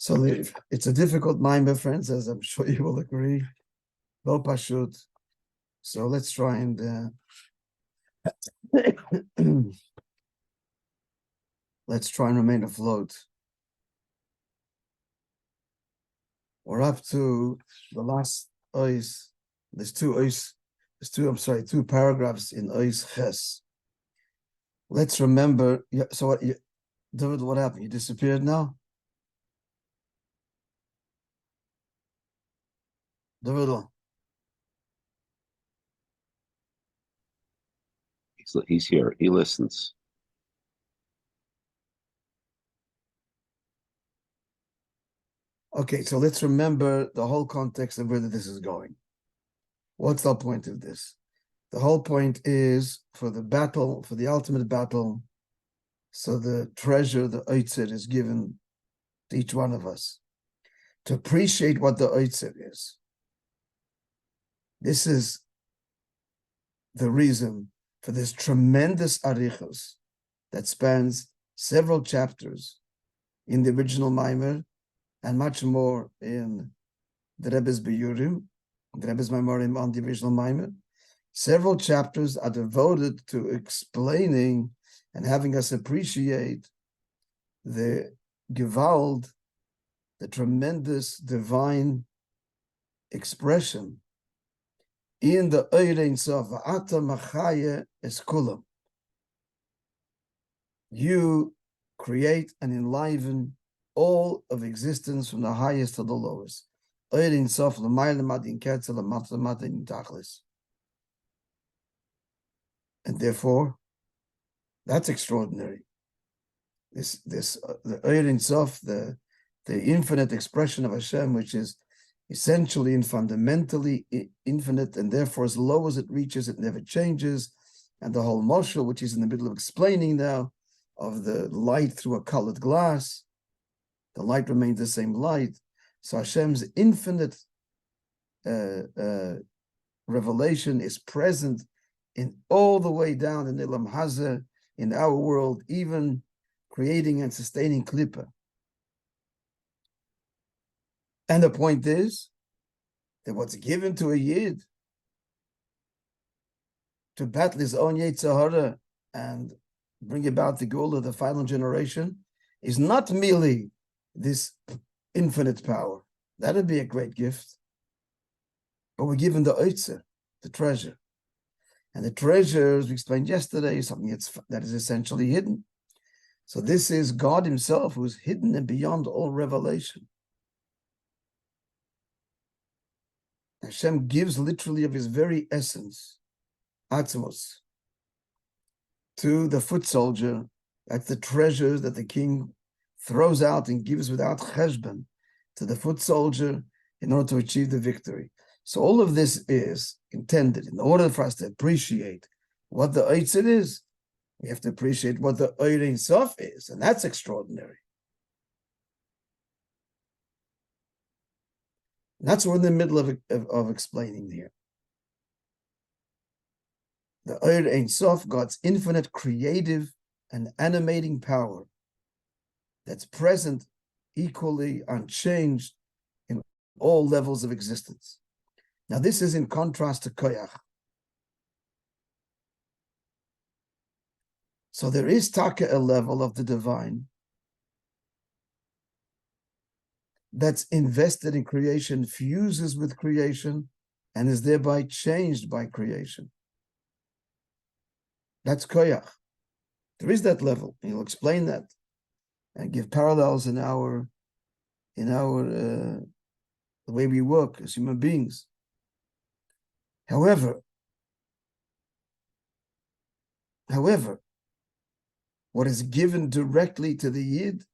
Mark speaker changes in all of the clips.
Speaker 1: So it's a difficult mind, my friends, as I'm sure you will agree. Lo pashut. So let's try and let's try and remain afloat. We're up to the last ois. There's two paragraphs in ois ches. Let's remember. So what, David? What happened? You disappeared now, David.
Speaker 2: He's here. He listens.
Speaker 1: Okay, so let's remember the whole context of where this is going. What's the point of this? The whole point is for the battle, for the ultimate battle. So the treasure, the ותשד, is given to each one of us to appreciate what the ותשד is. This is the reason for this tremendous arichos that spans several chapters in the original Maamorim and much more in the Rebbe's Biyurim, the Rebbe's Maamorim on the original Maamorim. Several chapters are devoted to explaining and having us appreciate the Gewalt, the tremendous divine expression in the Ohr Ein Sof, V'ata Machaya Es Kulam. You create and enliven all of existence from the highest to the lowest. Ohr Ein Sof, L'mayla Madin Ketzel, L'mata Madin Tachlis. And therefore, that's extraordinary. The Ohr Ein Sof, the infinite expression of Hashem, which is essentially and fundamentally infinite, and therefore as low as it reaches, it never changes. And the whole moshel, which is in the middle of explaining now, of the light through a colored glass, the light remains the same light. So Hashem's infinite revelation is present in all the way down in Ilam Hazeh, in our world, even creating and sustaining Klippa. And the point is that what's given to a Yid to battle his own Yetzer Hara and bring about the goal of the final generation is not merely this infinite power. That would be a great gift. But we're given the ותשד, the treasure. And the treasure, as we explained yesterday, is something that is essentially hidden. So this is God himself who is hidden and beyond all revelation. Hashem gives literally of his very essence, atzmos, to the foot soldier. That's the treasures that the king throws out and gives without cheshbon to the foot soldier in order to achieve the victory. So all of this is intended in order for us to appreciate what the ותשד is. We have to appreciate what the Ohr Ein Sof is, and that's extraordinary. That's what we're in the middle of explaining here. The Ohr Ein Sof, God's infinite creative and animating power that's present equally unchanged in all levels of existence. Now this is in contrast to koyach. So there is taka, a level of the divine that's invested in creation, fuses with creation, and is thereby changed by creation. That's koyach. There is that level. He'll explain that and give parallels in our the way we work as human beings. However, what is given directly to the Yid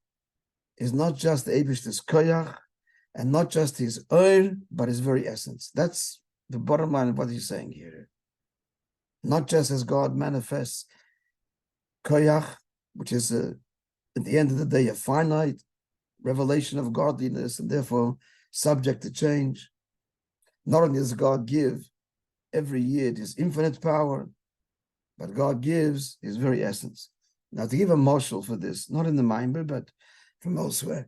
Speaker 1: is not just the Eibishter's koyach and not just his ohr, but his very essence. That's the bottom line of what he's saying here. Not just as God manifests koyach, which is at the end of the day a finite revelation of godliness and therefore subject to change. Not only does God give every Yid his infinite power, but God gives his very essence. Now, to give a moshel for this, not in the Maamorim, but from elsewhere,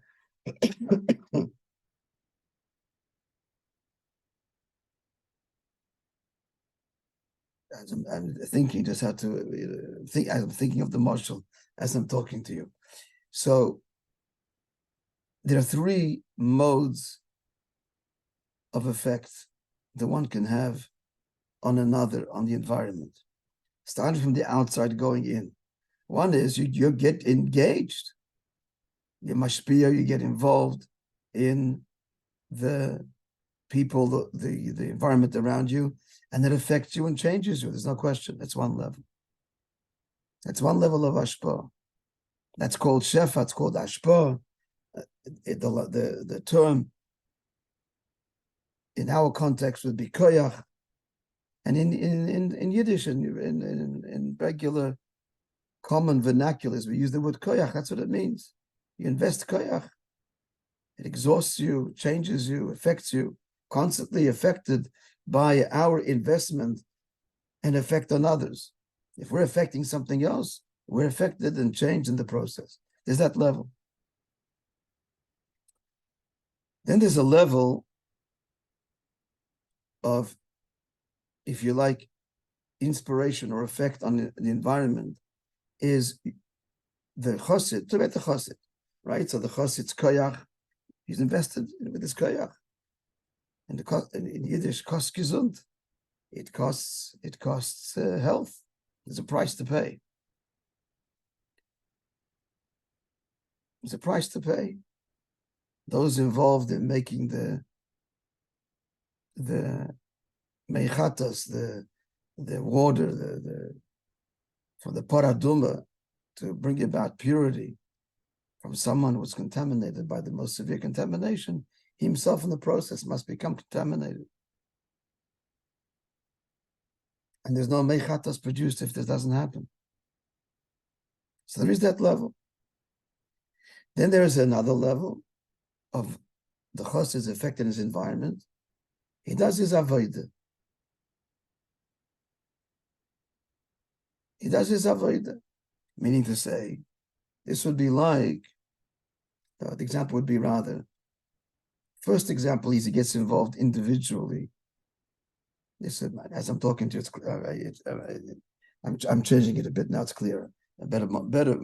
Speaker 1: I'm thinking just how to think. I'm thinking of the marshal as I'm talking to you. So there are three modes of effect that one can have on another, on the environment, starting from the outside going in. One is you get engaged, you mashpia, you get involved in the people, the environment around you, and it affects you and changes you. There's no question. That's one level. That's one level of ashpa. That's called Shvat. It's called ashpa. The term in our context would be koyach, and in Yiddish, in regular common vernaculars, we use the word koyach. That's what it means. You invest koyach. It exhausts you, changes you, affects you, constantly affected by our investment and effect on others. If we're affecting something else, we're affected and changed in the process. There's that level. Then there's a level of, if you like, inspiration or effect on the environment, is the chosid, to the chosid, right? So the chosid's koyach, he's invested with his koyach. And in Yiddish, kost gesund. It costs health. There's a price to pay. There's a price to pay. Those involved in making the meichatas, the water, for the paraduma, to bring about purity from someone who was contaminated by the most severe contamination, he himself in the process must become contaminated. And there's no meichatas produced if this doesn't happen. So there is that level. Then there is another level of the chosid's effect in his environment. He does his avodah. He does his avodah, meaning to say, this would be like, the example would be rather, first example is he gets involved individually. Listen, as I'm talking to you, I'm changing it a bit now. It's clearer. Better.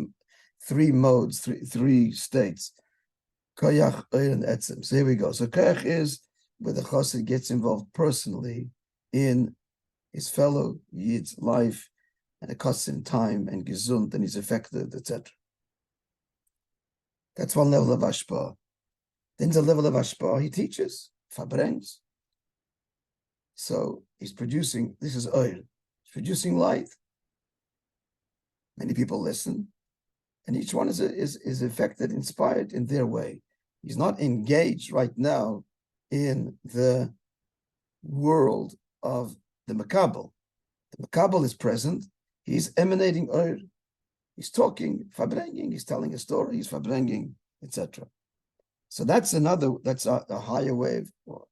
Speaker 1: Three modes, three states. Koyach, oir, and etzem. So here we go. So koyach is where the chosid gets involved personally in his fellow Yid's life, and it costs him time and gesund, and he's affected, etc. That's one level of ashpa. Then the level of ashpa, he teaches, verbrengt. So he's producing, this is oil, he's producing light. Many people listen, and each one is affected, inspired in their way. He's not engaged right now in the world of the makabel. The makabel is present. He's emanating oil. He's talking, verbrengen, he's telling a story, he's verbrengen, etc. So that's a higher wave, or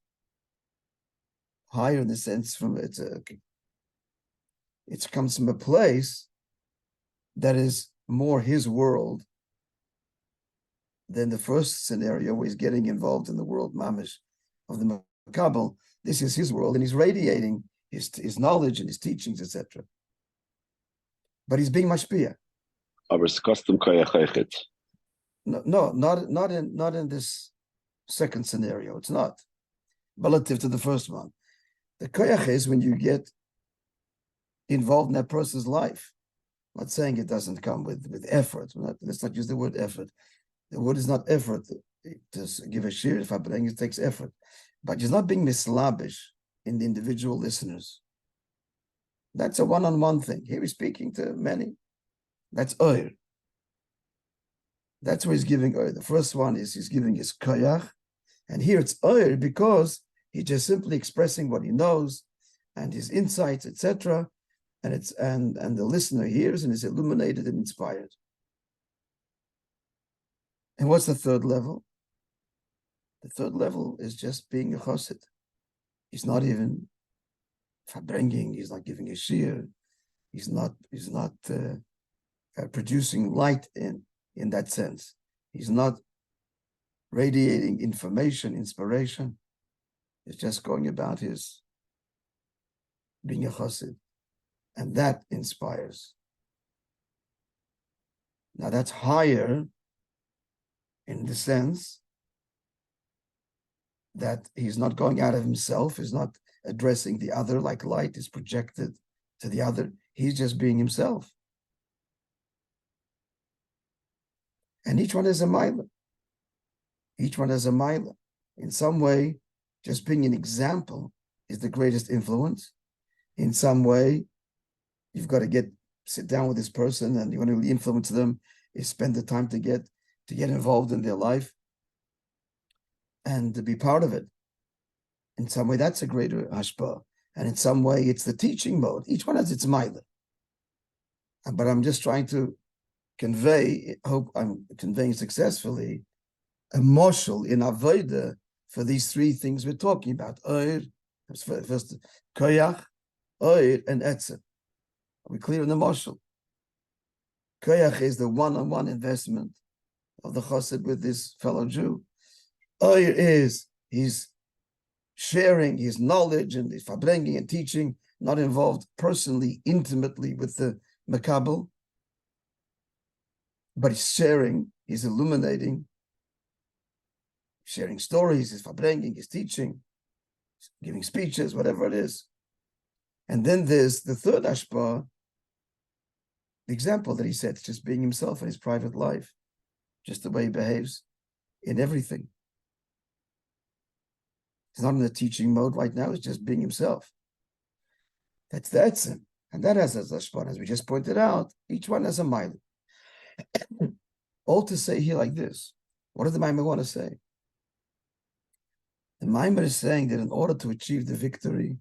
Speaker 1: higher in the sense from it comes from a place that is more his world than the first scenario where he's getting involved in the world mamish of the makabel. This is his world, and he's radiating his knowledge and his teachings, etc. But he's being mashpia. No, not in this second scenario. It's not relative to the first one. The koyach is when you get involved in that person's life. I'm not saying it doesn't come with effort. Let's not use the word effort. The word is not effort. To give a shir, if I bring it takes effort. But it's not being mislabish in the individual listeners. That's a one-on-one thing. Here he's speaking to many. That's oir. That's where he's giving oir. The first one is he's giving his koyach. And here it's oir because he's just simply expressing what he knows and his insights, etc. And the listener hears and is illuminated and inspired. And what's the third level? The third level is just being a chosid. He's not even verbrengen. He's not giving a shir. He's not producing light in that sense. He's not radiating information, inspiration. He's just going about his being a chassid. And that inspires. Now that's higher in the sense that he's not going out of himself, he's not addressing the other like light is projected to the other. He's just being himself. And each one has a milah. Each one has a milah. In some way, just being an example is the greatest influence. In some way, you've got to sit down with this person and you want to really influence them, is spend the time to get involved in their life and to be part of it. In some way, that's a greater hashpah. And in some way, it's the teaching mode. Each one has its milah. But I'm just trying to convey, hope I'm conveying successfully, a moshel in avodah for these three things we're talking about. Oir, first koyach, oir, and etzem. Are we clear in the moshel? Koyach is the one-on-one investment of the chassid with this fellow Jew. Oir is he's sharing his knowledge and his farbringing and teaching, not involved personally, intimately with the makabel, but he's sharing, he's illuminating, sharing stories, his farbringing, his teaching, giving speeches, whatever it is. And then there's the third ashpah, the example that he said, just being himself in his private life, just the way he behaves in everything. He's not in the teaching mode right now, he's just being himself. That's the etzem. And that has a ashpah, as we just pointed out, each one has a mile. All to say here like this. What does the Maamorim want to say? The Maamorim is saying that in order to achieve the victory,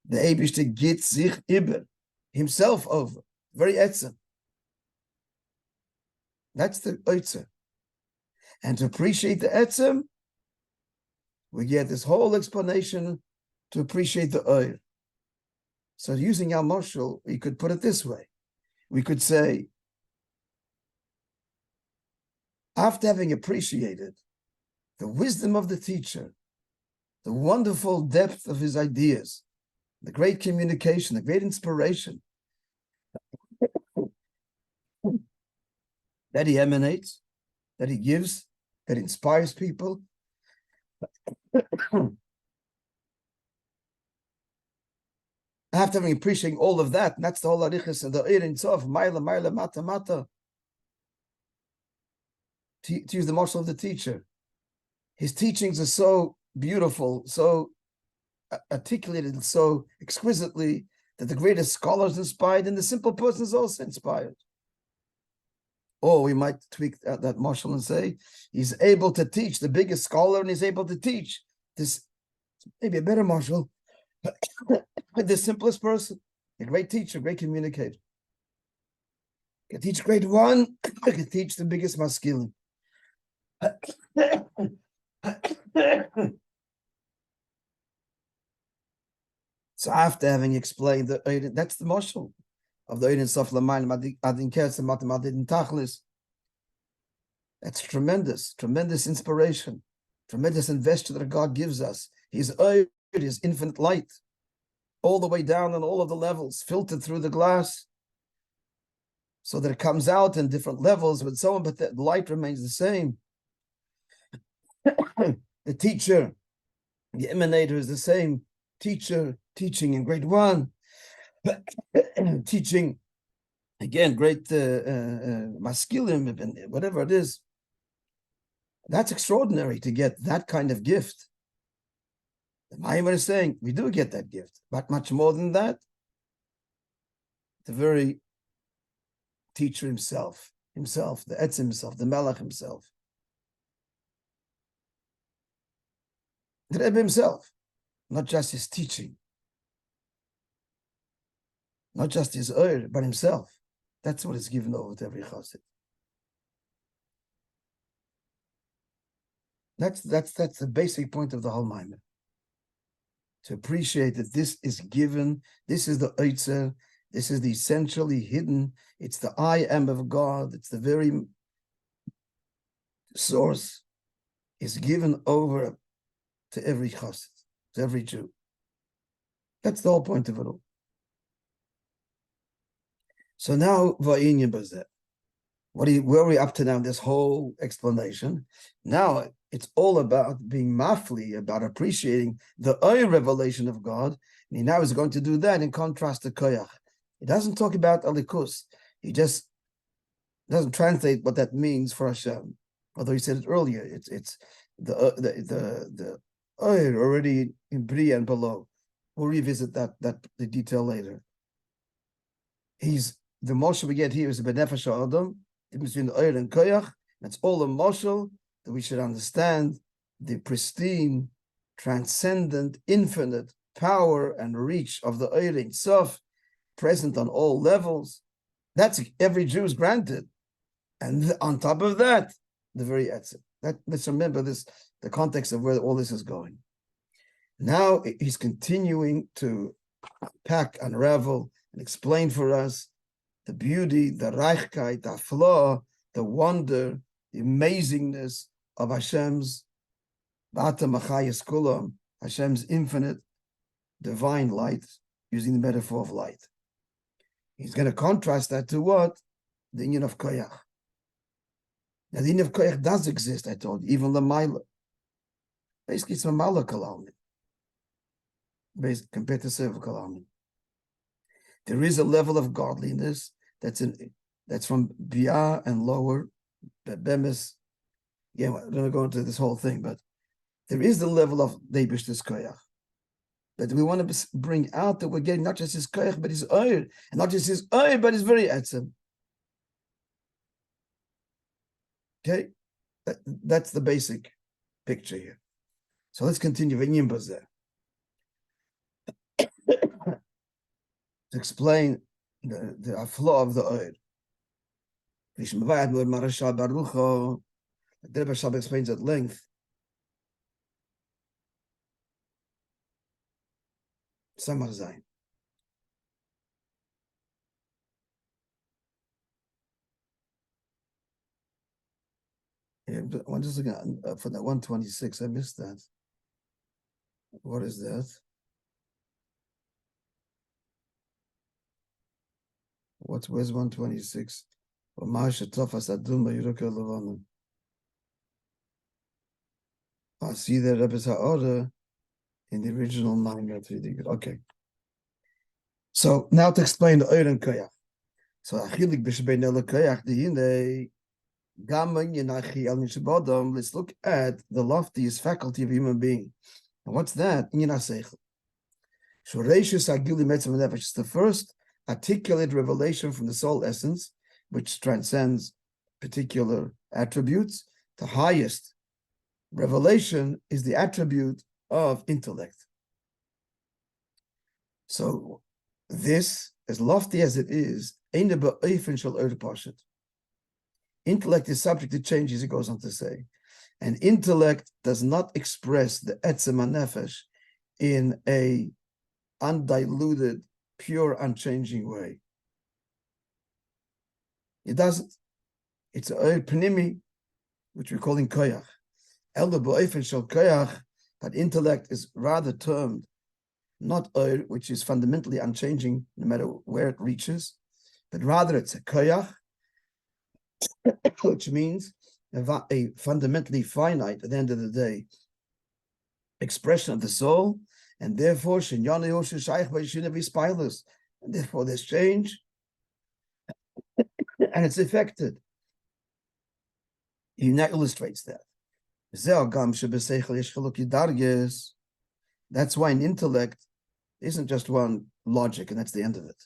Speaker 1: the Eibishter geht sich über, himself over, very etzem. That's the oitzer. And to appreciate the etzem, we get this whole explanation to appreciate the oir. So using our moshel, we could put it this way. We could say, after having appreciated the wisdom of the teacher, the wonderful depth of his ideas, the great communication, the great inspiration that he emanates, that he gives, that inspires people. After having appreciated all of that, and that's the whole arichas and the ir in sof, maila, mata, to use the marshal of the teacher. His teachings are so beautiful, so articulated, so exquisitely, that the greatest scholars inspired, and the simple person is also inspired. Or we might tweak that marshal and say, he's able to teach, the biggest scholar, and he's able to teach this, maybe a better marshal, the simplest person, a great teacher, great communicator. Can teach grade one, can teach the biggest masculine. So after having explained that's the marshal of the Eidin Sof Lamayim Adin Kes and Matamadim Tachlis. That's tremendous inspiration, tremendous investure that God gives us. His Eid is infinite light, all the way down on all of the levels, filtered through the glass, so that it comes out in different levels with so on, but the light remains the same. The teacher, the emanator is the same teacher, teaching in grade one, teaching again, great masculine, whatever it is. That's extraordinary to get that kind of gift. The Maamorim is saying we do get that gift, but much more than that, the very teacher himself, the Etz himself, the Melech himself, the Rebbe himself, not just his teaching, not just his oir, but himself. That's what is given over to every chassid. That's the basic point of the whole Maamorim. To appreciate that this is given, this is the oitzer, this is the essentially hidden, it's the I am of God, it's the very source. is given over to every chassid, to every Jew. That's the whole point of it all. So now, va'inyan bazeh. Where are we up to now in this whole explanation? Now it's all about being mafli, about appreciating the revelation of God. And he now is going to do that in contrast to koyach. He doesn't talk about alikus. He just doesn't translate what that means for Hashem. Although he said it earlier, it's the already in Bria and below. We'll revisit the detail later. The Moshe we get here is the benefesh adam, between the and koyach. That's all the Moshe that we should understand the pristine, transcendent, infinite power and reach of the Ein Sof, present on all levels. That's every Jew is granted. And on top of that, the very etzem. Let's remember this, the context of where all this is going. Now he's continuing to pack, unravel, and explain for us the beauty, the reichkeit, the flaw, the wonder, the amazingness of Hashem's Bata Machayas Kulam, Hashem's infinite divine light, using the metaphor of light. He's going to contrast that to what? The union of koyach. Now, the union of koyach does exist, I told you, even Lamaila. Basically, it's Mamala Kalalmin, compared to Sev Kalalmin. There is a level of godliness that's from Bia and lower, Bemis. Yeah, I'm going to go into this whole thing, but there is the level of Deibishtis Koyach that we want to bring out, that we're getting not just his Koyach, but his Oyer, and not just his Oyer, but his very Etzem. Okay? That's the basic picture here. So let's continue. To explain the flaw of the Oyer. The Rebbe explains at length. Samar Zayin. Yeah, I'm just looking at, for that 126. I missed that. What is that? Where's 126? I see that Rebbe's order in the original Maamorim. Okay. So now to explain the Oyer and Koyach. So achilik b'shebein el koyach dihine gaman yenachi el nishabodam. Let's look at the loftiest faculty of a human being. And what's that? Yinaseichel. Shoreshus agili metzam nefesh. It's the first articulate revelation from the soul essence, which transcends particular attributes. The highest revelation is the attribute of intellect. So this, as lofty as it is, intellect is subject to change, as he goes on to say. And intellect does not express the etzem nefesh in a undiluted, pure, unchanging way. It doesn't. It's a pnimi, which we're calling koyach. Elder ba'ofen shel koyach, but intellect is rather termed not which is fundamentally unchanging no matter where it reaches, but rather it's a koyach, which means a fundamentally finite, at the end of the day, expression of the soul, and therefore and therefore there's change, and it's affected. He now illustrates that. That's why an intellect isn't just one logic, and that's the end of it.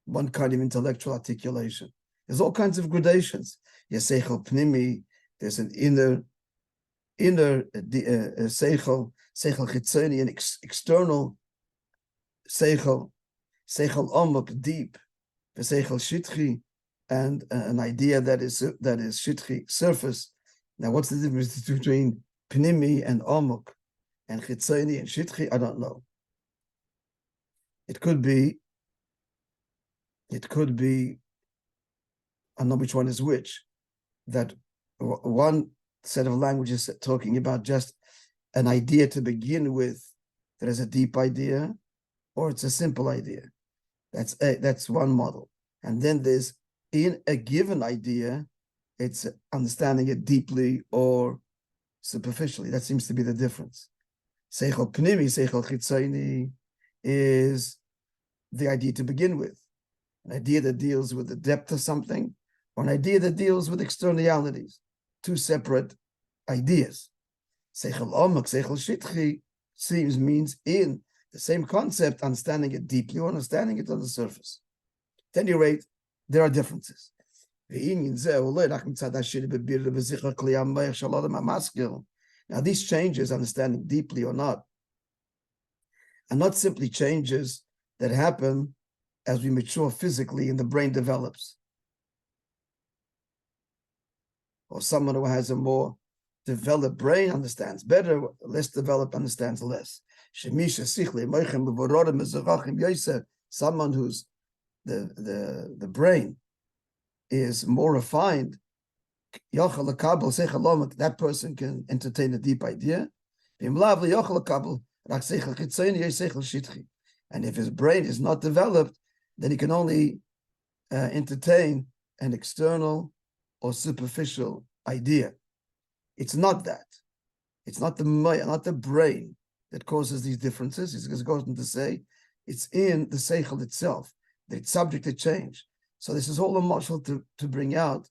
Speaker 1: One kind of intellectual articulation. There's all kinds of gradations. Seichel pnimi, there's an inner seichel chitzoni, an external seichel omuk, deep, seichel shitchi, and an idea that is shitchi, surface. Now, what's the difference between pnimi and omuk, and chitzoni and shitchi? I don't know. It could be, I don't know which one is which, that one set of languages talking about just an idea to begin with that is a deep idea, or it's a simple idea. That's one model. And then there's, in a given idea, it's understanding it deeply or superficially. That seems to be the difference. Seichel pnimi, seichel chitzoni is the idea to begin with. An idea that deals with the depth of something, or an idea that deals with externalities. Two separate ideas. Seichel omak, seichel shitchi means in the same concept, understanding it deeply or understanding it on the surface. At any rate, there are differences. Now, these changes, understanding deeply or not, are not simply changes that happen as we mature physically and the brain develops. Or someone who has a more developed brain understands better, less developed understands less. Someone who's the brain is more refined, that person can entertain a deep idea. And if his brain is not developed, then he can only entertain an external or superficial idea. It's not that. It's not the brain that causes these differences. It's going to say it's in the seichel itself, that it's subject to change. So this is all a marshal to bring out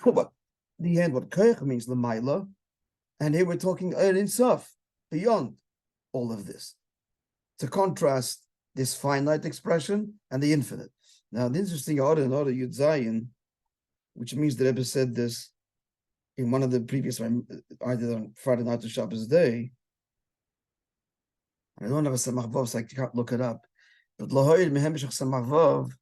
Speaker 1: what the end, what koich means, l'mayla, and here we're talking ein sof, beyond all of this, to contrast this finite expression and the infinite. Now, the interesting order Yud Zayin, which means the Rebbe said this in one of the previous, either on Friday night or Shabbos day. I don't have a samach vav, so I can't look it up. But lahoyed mehem b'shach samach vav,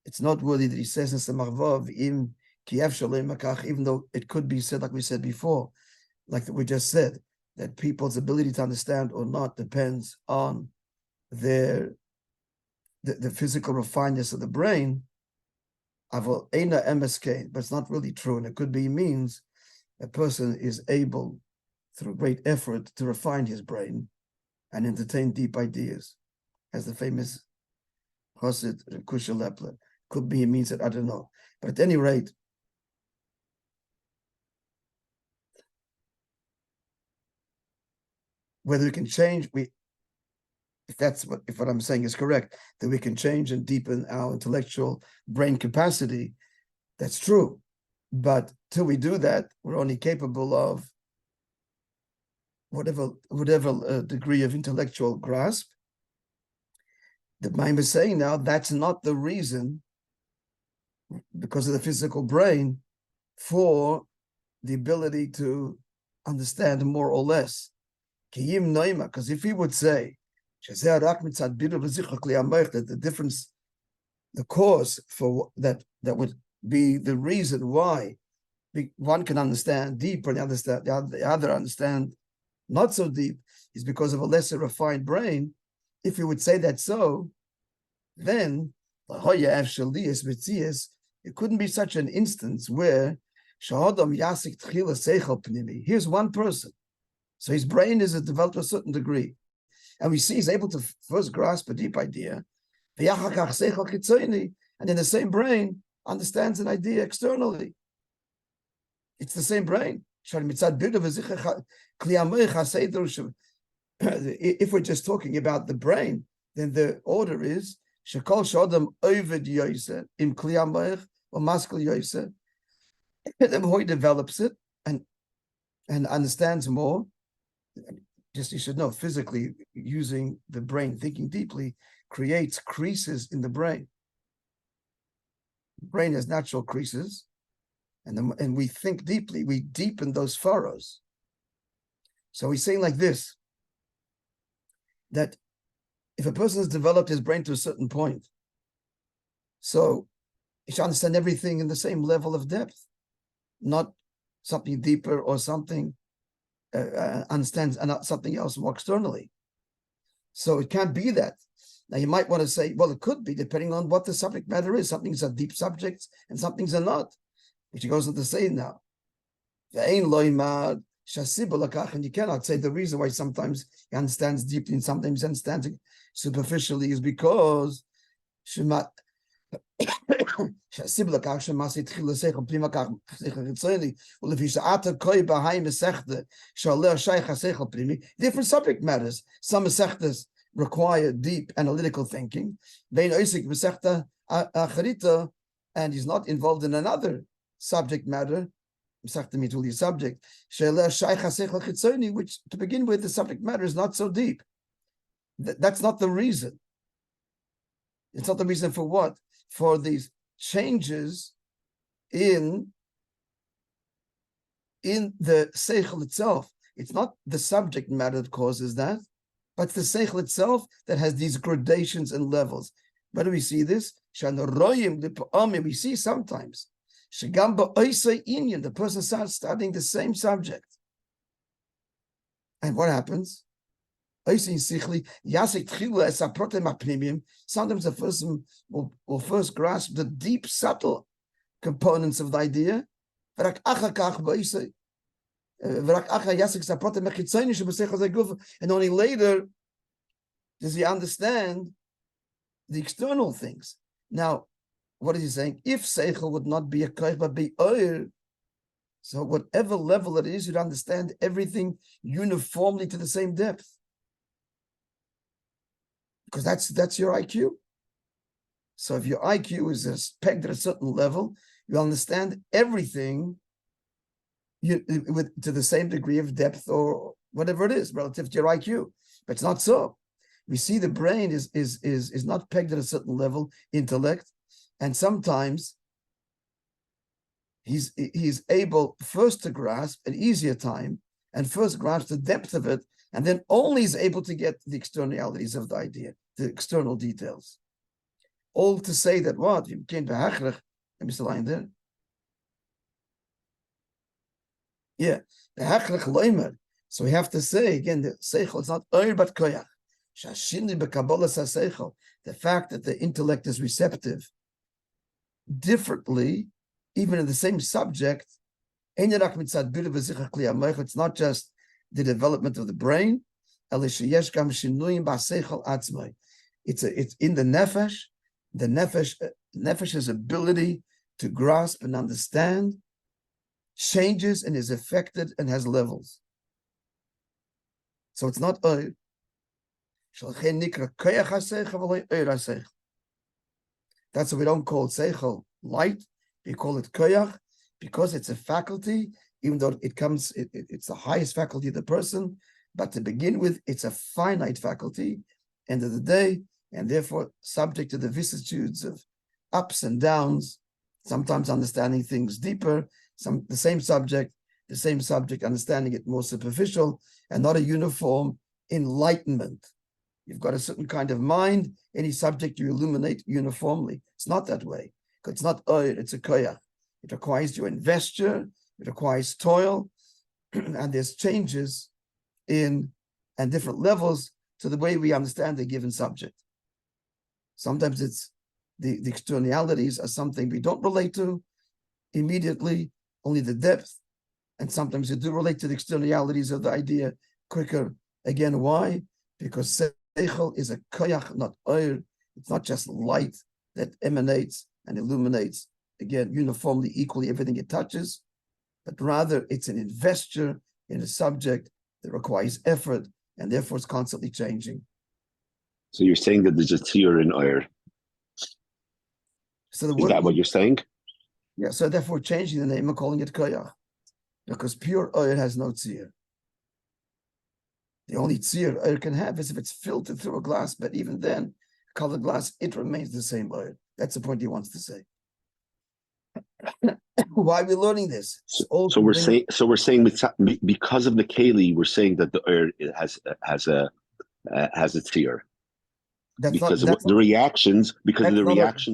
Speaker 1: it's not worthy that he says in samach vav im kiev shalem makach, even though it could be said like we said before, like we just said, that people's ability to understand or not depends on the physical refinedness of the brain. But it's not really true, and it could be means a person is able, through great effort, to refine his brain and entertain deep ideas, as the famous Chassid Kusha Lepler. Could be means that I don't know, but at any rate, whether we can change, if what I'm saying is correct, that we can change and deepen our intellectual brain capacity, that's true. But till we do that, we're only capable of whatever degree of intellectual grasp. The mind is saying now that's not the reason, because of the physical brain, for the ability to understand more or less. Because if he would say that the difference, the cause for that would be the reason why one can understand deep and the other understand not so deep, is because of a lesser refined brain. If you would say that so, then it couldn't be such an instance where here's one person, so his brain is developed to a certain degree, and we see he's able to first grasp a deep idea, and in the same brain understands an idea externally. It's the same brain. If we're just talking about the brain, then the order is shekol shodam oved yoseh im kli hamoich or maskil yoseh. The more he develops it and understands more, just you should know, physically using the brain, thinking deeply, creates creases in the brain. The brain has natural creases, and we think deeply, we deepen those furrows. So he's saying like this, that if a person has developed his brain to a certain point, so he should understand everything in the same level of depth, not something deeper or something understands something else more externally. So it can't be that. Now you might want to say, well, it could be depending on what the subject matter is. Some things are deep subjects and some things are not, which he goes on to say now. And you cannot say the reason why sometimes he understands deeply and sometimes he understands superficially is because different subject matters. Some mesechtas require deep analytical thinking, and he's not involved in another subject matter, subject, which to begin with, the subject matter is not so deep. That's not the reason. It's not the reason for what? For these changes in the seichel itself. It's not the subject matter that causes that, but the seichel itself that has these gradations and levels. Where do we see this? We see sometimes the person starts studying the same subject. And what happens? Sometimes a person will first grasp the deep, subtle components of the idea. And only later does he understand the external things. Now, what is he saying? If seichel would not be a koich but be oir, so whatever level it is, you'd understand everything uniformly to the same depth. Because that's your IQ. So if your IQ is pegged at a certain level, you understand everything to the same degree of depth or whatever it is relative to your IQ. But it's not so. We see the brain is not pegged at a certain level, intellect, and sometimes he's able first to grasp an easier time and first grasp the depth of it, and then only is able to get the externalities of the idea, the external details. All to say that what? You can't be hachrich. Let me still line there. Yeah, the hachrich loimer. So we have to say again, the seichel is not oir but koyach. Shashini bekabbalah seichel. The fact that the intellect is receptive differently, even in the same subject. It's not just the development of the brain. It's in the nefesh. The nefesh's ability to grasp and understand changes and is affected and has levels. So it's not oir. That's why we don't call seichel light. We call it koyach because it's a faculty, even though it's the highest faculty of the person. But to begin with, it's a finite faculty, end of the day, and therefore subject to the vicissitudes of ups and downs, sometimes understanding things deeper, the same subject, understanding it more superficial, and not a uniform enlightenment. You've got a certain kind of mind, any subject you illuminate uniformly. It's not that way. It's not oir, it's a koyach. It requires you investure, it requires toil, and there's changes in and different levels to the way we understand a given subject. Sometimes it's the externalities are something we don't relate to immediately, only the depth, and sometimes you do relate to the externalities of the idea quicker. Again, why? Because seichel is a koyach, not oir. It's not just light that emanates and illuminates, again, uniformly, equally, everything it touches, but rather it's an investure in a subject that requires effort, and therefore it's constantly changing.
Speaker 2: So you're saying that there's a tzir in oir.
Speaker 1: So
Speaker 2: is that what you're saying?
Speaker 1: Yeah, so therefore changing the name and calling it koyach, because pure oir has no tzir. The only tzir oir can have is if it's filtered through a glass, but even then, colored glass, it remains the same oir. That's the point he wants to say. Why are we learning this?
Speaker 2: So we're saying because of the keli, we're saying that the oir has a tzir. Because of the reactions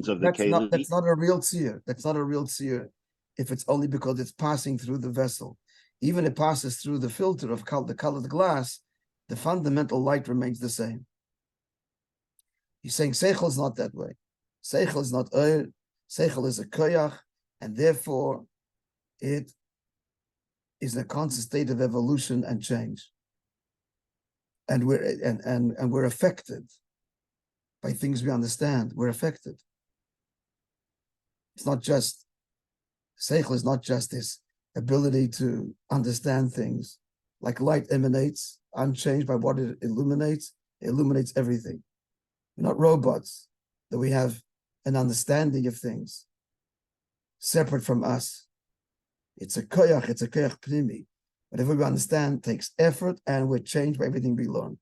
Speaker 2: of the keli.
Speaker 1: That's not a real tzir. That's not a real tzir if it's only because it's passing through the vessel. Even if it passes through the filter of the colored glass, the fundamental light remains the same. He's saying seichel is not that way. Seichel is not oir. Seichel is a koyach, and therefore it is a constant state of evolution and change. And we're affected by things we understand. We're affected. It's not just, seichel is not just this ability to understand things. Like light emanates, unchanged by what it illuminates everything. We're not robots, that we have an understanding of things separate from us. It's a koyach pnimi. Whatever we understand takes effort, and we're changed by everything we learn.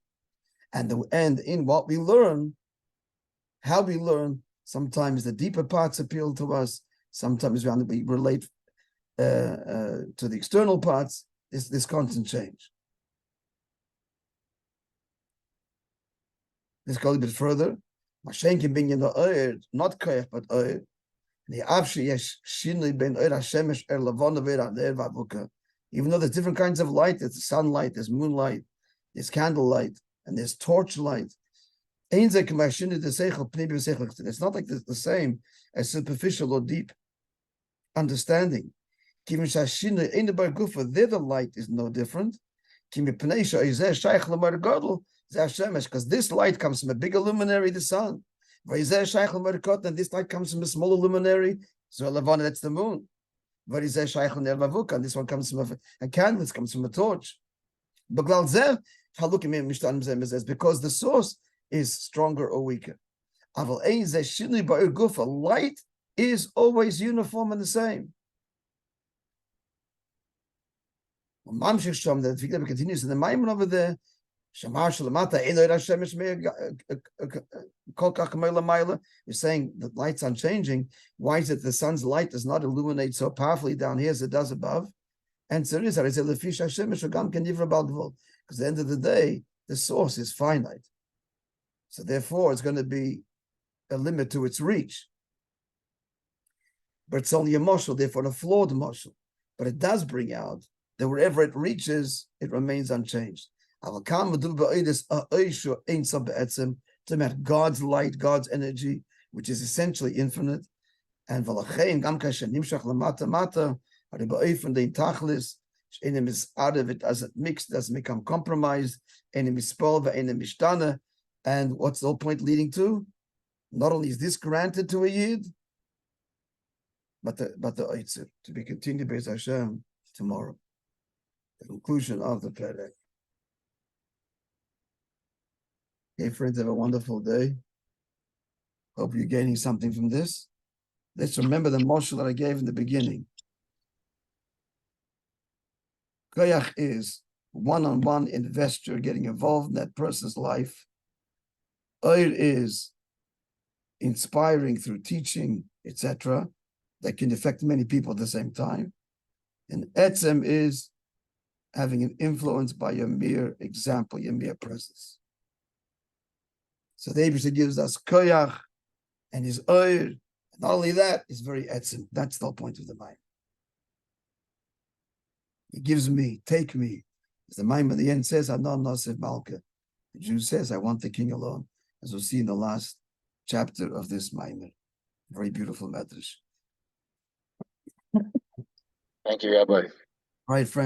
Speaker 1: And in what we learn, how we learn, sometimes the deeper parts appeal to us, sometimes we relate to the external parts, this constant change. Let's go a bit further. Not koyach, but oir. Even though there's different kinds of light, there's sunlight, there's moonlight, there's candlelight, and there's torchlight. It's not like the same as superficial or deep understanding. There the light is no different. Because this light comes from a bigger luminary, the sun. And this light comes from a smaller luminary, so that's the moon. And this one comes from a candle, this comes from a torch. Because the source is stronger or weaker. Light is always uniform and the same. The figure continues in the Maamorim over there. You're saying that light's unchanging. Why is it the sun's light does not illuminate so powerfully down here as it does above? And so because at the end of the day, the source is finite. So therefore, it's going to be a limit to its reach. But it's only a moshel, therefore a flawed moshel. But it does bring out that wherever it reaches, it remains unchanged. To met God's light, God's energy, which is essentially infinite. And it doesn't mix, doesn't become compromised. And what's the whole point leading to? Not only is this granted to a yid, but the oitzer, to be continued by Hashem tomorrow. The conclusion of the Perek. Okay, friends, have a wonderful day. Hope you're gaining something from this. Let's remember the moshel that I gave in the beginning. Koyach is one-on-one investor getting involved in that person's life. Oir is inspiring through teaching, etc., that can affect many people at the same time. And etzem is having an influence by your mere example, your mere presence. So the Abishah gives us koyach and his oir. Not only that, it's very etzem. That's the whole point of the Maamorim. He gives me, take me. As the Maamorim at the end says, Anon Nosiv Malka. The Jew says, I want the king alone. As we'll see in the last chapter of this Maamorim. Very beautiful medrash.
Speaker 2: Thank you, Rabbi.
Speaker 1: Right, friend.